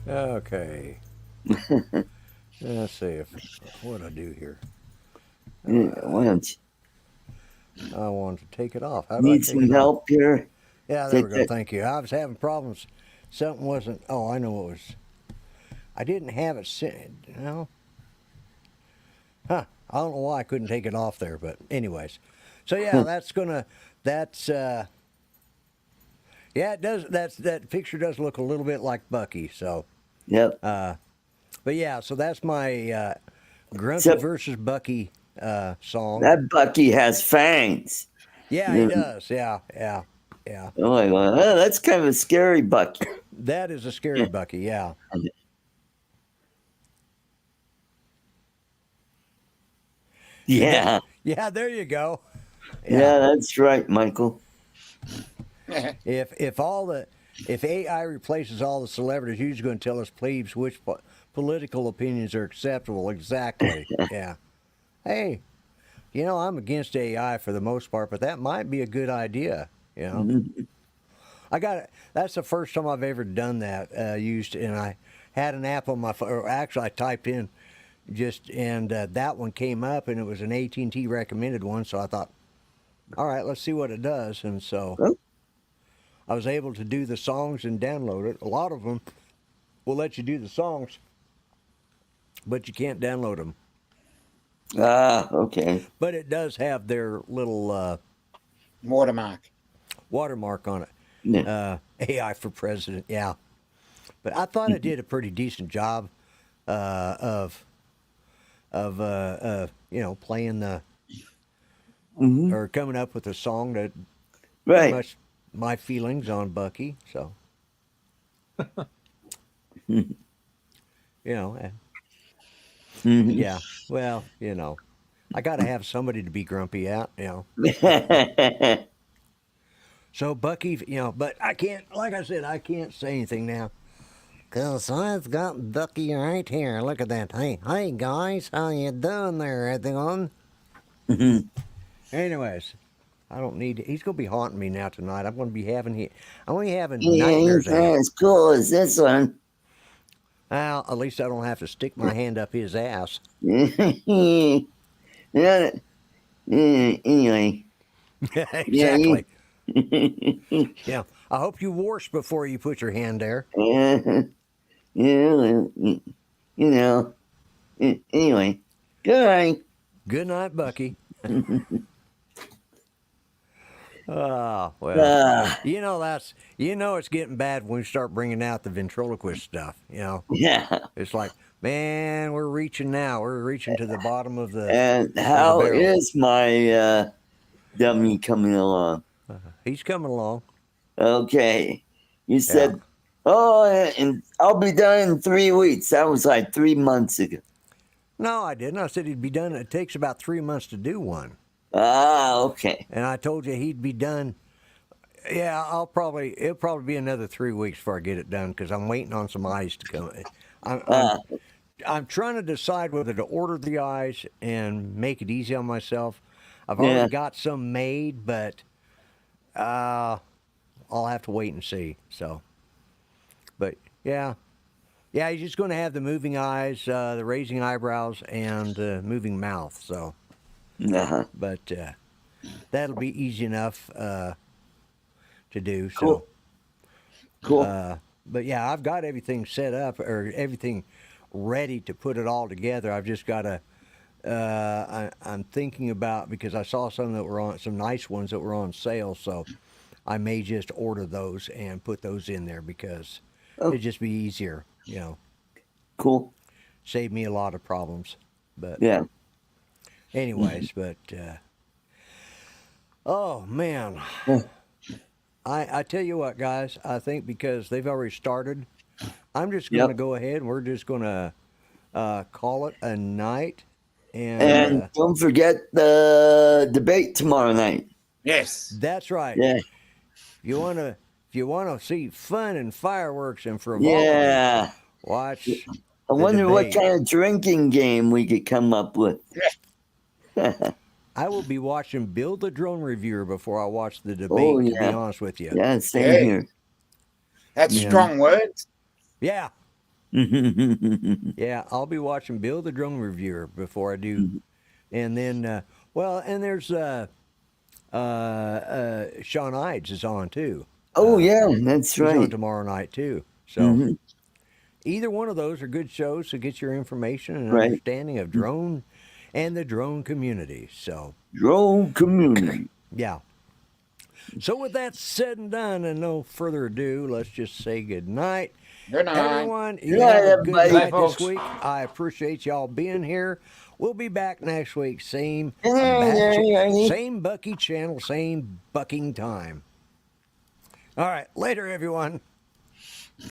Speaker 1: Okay. Let's see what I do here.
Speaker 3: Why don't you
Speaker 1: I want to take it off. How do I
Speaker 3: need
Speaker 1: take
Speaker 3: some
Speaker 1: it off?
Speaker 3: help here?
Speaker 1: Yeah, there we go. Thank you. I was having problems. Something wasn't. Oh, I know what was. I didn't have it set. No. Huh. I don't know why I couldn't take it off there, but anyways. So yeah, yeah, it does. That picture does look a little bit like Bucky. So,
Speaker 3: Yep.
Speaker 1: but yeah, so that's my Grumpy
Speaker 3: So-
Speaker 1: versus Bucky song.
Speaker 3: That Bucky has fangs.
Speaker 1: Yeah, he does. Yeah.
Speaker 3: Oh my God. Oh, that's kind of a scary Bucky.
Speaker 1: That is a scary Bucky. Yeah.
Speaker 3: Yeah.
Speaker 1: Yeah, there you go.
Speaker 3: Yeah, that's right, Michael.
Speaker 1: If AI replaces all the celebrities, who's going to tell us plebes which political opinions are acceptable? Exactly. Yeah. Hey, I'm against AI for the most part, but that might be a good idea. That's the first time I've ever done that. Used, and I had an app on my phone. Or actually, I typed in and that one came up, and it was an AT&T recommended one. So I thought, all right, let's see what it does. And so I was able to do the songs and download it. A lot of them will let you do the songs, but you can't download them.
Speaker 3: Ah, okay.
Speaker 1: But it does have their little
Speaker 4: Watermark
Speaker 1: on it.
Speaker 3: Yeah.
Speaker 1: AI for president, yeah. But I thought it did a pretty decent job of playing the or coming up with a song that pretty much my feelings on Bucky. So yeah. Well, I got to have somebody to be grumpy at, So Bucky, but I can't, like I said, I can't say anything now. Because I've got Bucky right here. Look at that. Hey guys, how you doing there, everyone? Anyways, I don't need, he's going to be haunting me now tonight. I'm going to be having nightmares.
Speaker 3: Not as cool as this one.
Speaker 1: Well, at least I don't have to stick my hand up his ass.
Speaker 3: Anyway.
Speaker 1: Exactly. Yeah. I hope you wash before you put your hand there.
Speaker 3: Anyway. Good night.
Speaker 1: Good night, Bucky. Oh, well. It's getting bad when we start bringing out the ventriloquist stuff,
Speaker 3: Yeah.
Speaker 1: It's like, man, we're reaching now. We're reaching to the bottom of the
Speaker 3: And how
Speaker 1: barrel.
Speaker 3: is my dummy coming along?
Speaker 1: He's coming along.
Speaker 3: Okay. You said, and I'll be done in 3 weeks. That was like 3 months ago.
Speaker 1: No, I didn't. I said he'd be done. It takes about 3 months to do one.
Speaker 3: Ah, okay.
Speaker 1: And I told you he'd be done. Yeah, it'll probably be another 3 weeks before I get it done because I'm waiting on some eyes to come. I'm trying to decide whether to order the eyes and make it easy on myself. I've already got some made, but I'll have to wait and see. So, but yeah, he's just going to have the moving eyes, the raising eyebrows, and moving mouth. So, but that'll be easy enough to do. So,
Speaker 3: Cool.
Speaker 1: but yeah, I've got everything set up or everything ready to put it all together. I've just got to. I'm thinking about, because I saw some nice ones that were on sale, so I may just order those and put those in there because it'd just be easier,
Speaker 3: Cool.
Speaker 1: Save me a lot of problems. But anyways, but oh man, I tell you what, guys, I think because they've already started, I'm just going to go ahead and we're just going to call it a night.
Speaker 3: And don't forget the debate tomorrow night.
Speaker 4: Yes.
Speaker 1: That's right.
Speaker 3: Yeah.
Speaker 1: If you want to see fun and fireworks and frivolity, watch.
Speaker 3: I wonder what
Speaker 1: debate.
Speaker 3: kind of drinking game we could come up with.
Speaker 1: I will be watching Bill the Drone Reviewer before I watch the debate, to be honest with you.
Speaker 3: Yeah, same here.
Speaker 4: That's strong words.
Speaker 1: Yeah. Yeah, I'll be watching Bill the Drone Reviewer before I do. And then, and there's Sean Ides is on too.
Speaker 3: Oh, that's
Speaker 1: He's on
Speaker 3: right.
Speaker 1: tomorrow night too. So either one of those are good shows to get your information and understanding of drone and the drone community. So
Speaker 3: Drone community.
Speaker 1: Yeah. So with that said and done, and no further ado, let's just say good night.
Speaker 4: Good night.
Speaker 1: Everyone, you
Speaker 3: Good night,
Speaker 1: have a good
Speaker 3: everybody.
Speaker 1: night
Speaker 5: Folks.
Speaker 1: this week. I appreciate y'all being here. We'll be back next week. Same Bucky channel, same bucking time. All right. Later, everyone.